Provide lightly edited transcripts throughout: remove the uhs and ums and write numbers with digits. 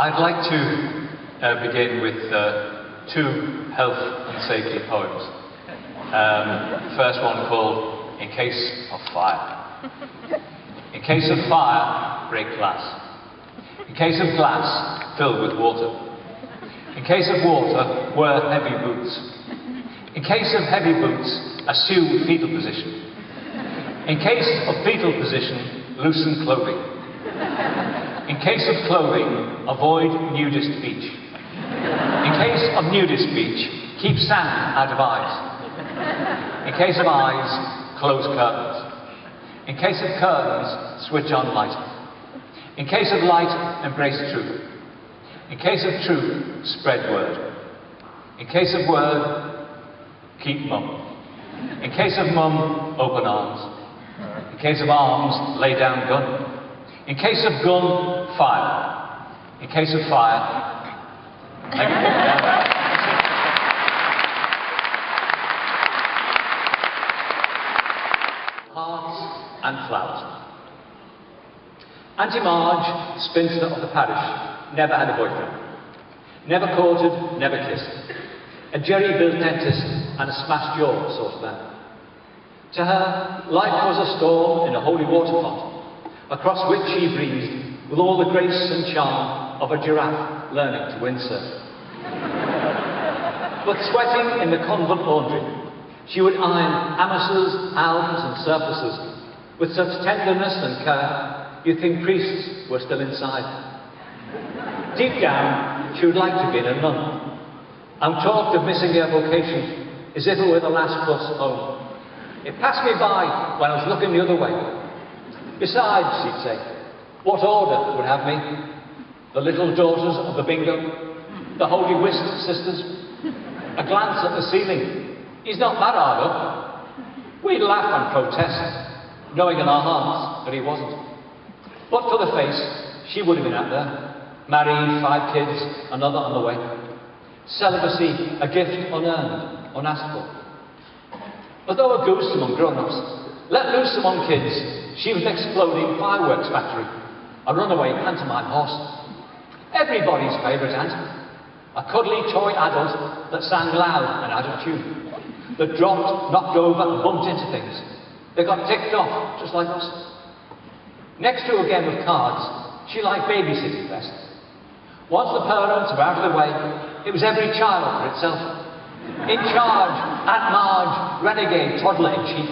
I'd like to begin with two health and safety poems. The first one called In Case of Fire. In case of fire, break glass. In case of glass, fill with water. In case of water, wear heavy boots. In case of heavy boots, assume fetal position. In case of fetal position, loosen clothing. In case of clothing, avoid nudist beach. In case of nudist beach, keep sand out of eyes. In case of eyes, close curtains. In case of curtains, switch on light. In case of light, embrace truth. In case of truth, spread word. In case of word, keep mum. In case of mum, open arms. In case of arms, lay down gun. In case of gun, fire. In case of fire, make it down. Hearts and flowers. Auntie Marge, spinster of the parish, never had a boyfriend. Never courted, never kissed. A jerry-built dentist and a smashed jaw sort of man. To her, life was a storm in a holy water pot, across which she breathed with all the grace and charm of a giraffe learning to windsurf. But sweating in the convent laundry, she would iron amices, alms and surplices with such tenderness and care you'd think priests were still inside. Deep down, she would like to be a nun, and talked of missing her vocation as if it were the last bus home. It passed me by when I was looking the other way. Besides, she'd say, what order would have me? The little daughters of the bingo? The holy whist sisters? A glance at the ceiling. He's not that hard up. We'd laugh and protest, knowing in our hearts that he wasn't. But for the face, she would have been out there. Married, 5 kids, another on the way. Celibacy, a gift unearned, unasked for. But though a goose among grown-ups, let loose among kids, she was an exploding fireworks factory, a runaway pantomime horse. Everybody's favourite aunt. A cuddly toy adult that sang loud and out of tune. That dropped, knocked over and bumped into things. They got ticked off, just like us. Next to a game of cards, she liked babysitting best. Once the parents were out of the way, it was every child for itself. In charge, Aunt Marge, renegade toddler in chief.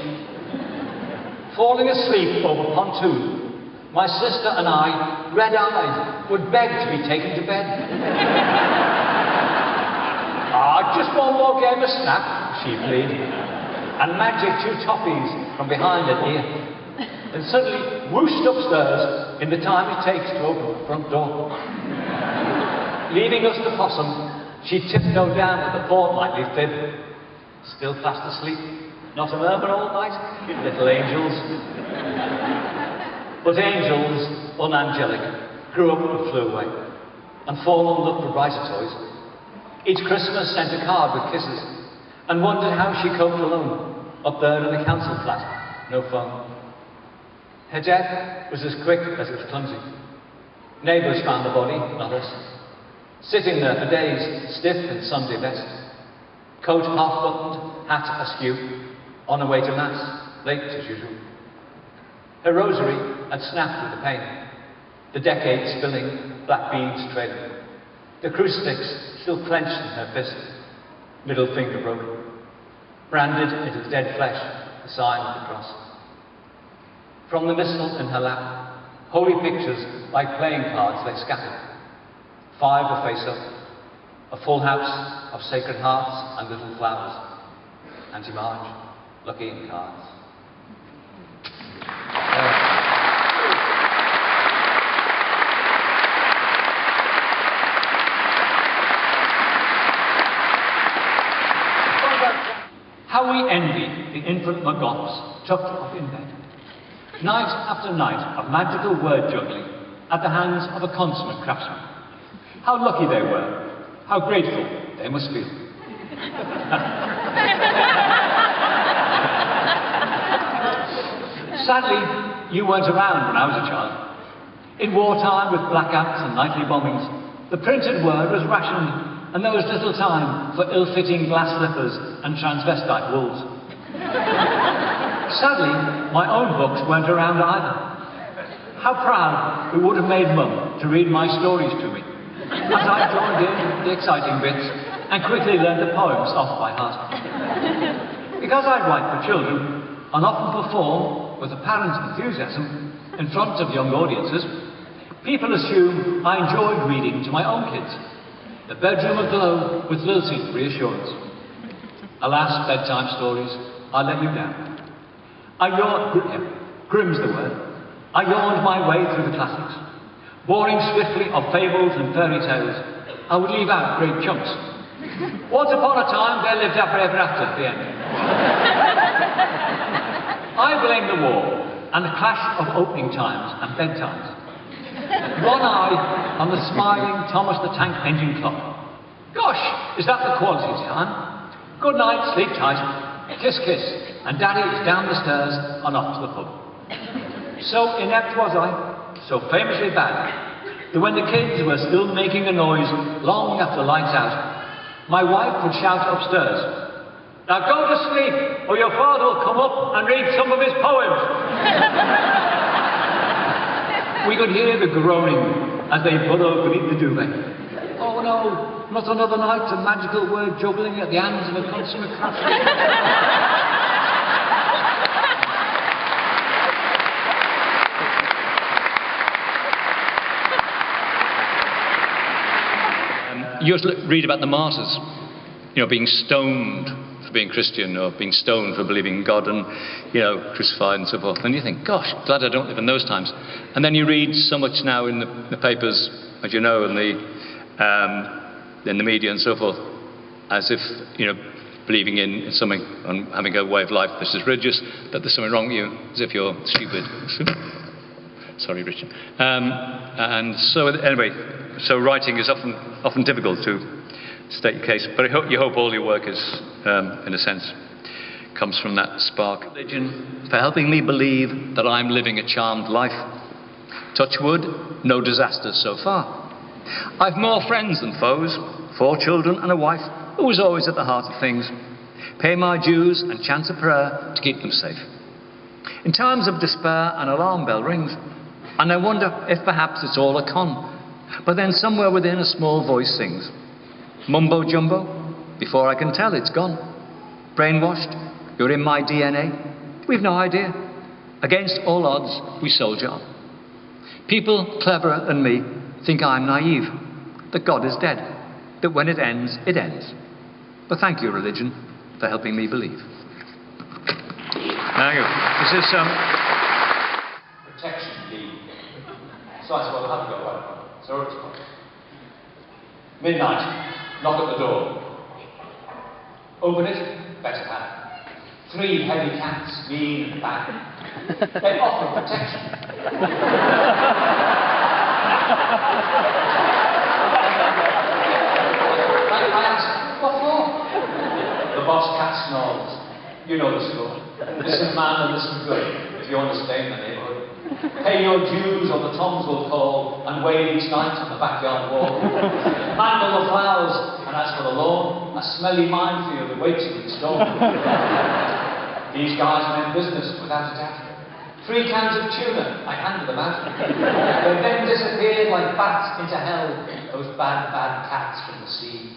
Falling asleep over pontoon, my sister and I, red-eyed, would beg to be taken to bed. Just one more game of snap, she pleaded, and magic 2 toffees from behind an ear. Then suddenly whooshed upstairs in the time it takes to open the front door. Leaving us the possum, she tiptoed down with a fortnightly fib. Still fast asleep, not a murmur all night, little angels. But angels, unangelic, grew up and flew away, and fallen looked for brighter toys. Each Christmas sent a card with kisses, and wondered how she coped alone, up there in the council flat, no phone. Her death was as quick as it was clumsy. Neighbours found the body, not us. Sitting there for days, stiff in Sunday best. Coat half-buttoned, hat askew, on her way to Mass, late as usual. Her rosary had snapped with the pain, the decades spilling, black beads trailing. The crucifix still clenched in her fist, middle finger broken, branded into the dead flesh, the sign of the cross. From the missal in her lap, holy pictures like playing cards lay scattered. 5 were face up, a full house of sacred hearts and little flowers. Auntie Marge, lucky in cards. How we envy the infant McGoughs tucked up in bed. Night after night of magical word juggling at the hands of a consummate craftsman. How lucky they were. How grateful they must feel. Sadly, you weren't around when I was a child. In wartime, with blackouts and nightly bombings, The printed word was rationed, and there was little time for ill-fitting glass slippers and transvestite wools. Sadly, my own books weren't around either. How proud it would have made Mum to read my stories to me, as I joined in the exciting bits and quickly learned the poems off by heart. Because I write for children, and often perform with apparent enthusiasm in front of young audiences, people assume I enjoyed reading to my own kids. The bedroom aglow with lilting reassurance. Alas, bedtime stories, I let you down. Grim's the word. I yawned my way through the classics. Boring swiftly of fables and fairy tales, I would leave out great chunks. Once upon a time, there lived ever after at the end. I blame the war and the clash of opening times and bedtimes. One eye on the smiling Thomas the Tank Engine clock. Gosh, is that the quality time? Good night, sleep tight, kiss kiss, and Daddy is down the stairs and off to the pub. So inept was I, so famously bad, that when the kids were still making a noise long after lights out, my wife would shout upstairs, "Now go to sleep, or your father will come up and read some of his poems." We could hear the groaning as they burrowed beneath the duvet. Oh no, not another night of magical word juggling at the hands of a consummate craftsman. You read about the martyrs, being stoned for being Christian, or being stoned for believing in God, and, crucified and so forth. And you think, gosh, glad I don't live in those times. And then you read so much now in the papers, as you know, and in the media and so forth, as if, believing in something and having a way of life that's religious, that there's something wrong with you, as if you're stupid. Sorry, Richard. And so, anyway, so writing is often difficult to state your case, but you hope all your work is, in a sense, comes from that spark. Religion for helping me believe that I'm living a charmed life. Touch wood, no disasters so far. I've more friends than foes, 4 children and a wife who is always at the heart of things. Pay my dues and chant a prayer to keep them safe. In times of despair, an alarm bell rings, and I wonder if perhaps it's all a con. But then somewhere within a small voice sings, "Mumbo jumbo, before I can tell it's gone. Brainwashed, you're in my DNA. We've no idea. Against all odds, we soldier on. People cleverer than me think I'm naive, that God is dead, that when it ends, it ends. But thank you, religion, for helping me believe." Thank you. This is protection key. So I said, well, have a go. Well, so it's midnight, knock at the door. Open it, better have. 3 heavy cats, mean and bad. They offer protection. I asked, what for? The boss cat snarls. You know the score. Listen man and listen good, if you want to stay in the neighbourhood. Pay your dues or the toms will call and wait each night on the backyard wall. Mangle the flowers, and as for the lawn, a smelly minefield awaits you in stone. These guys meant business without a doubt. 3 cans of tuna, I handed them out. They then disappeared like bats into hell, those bad, bad cats from the sea.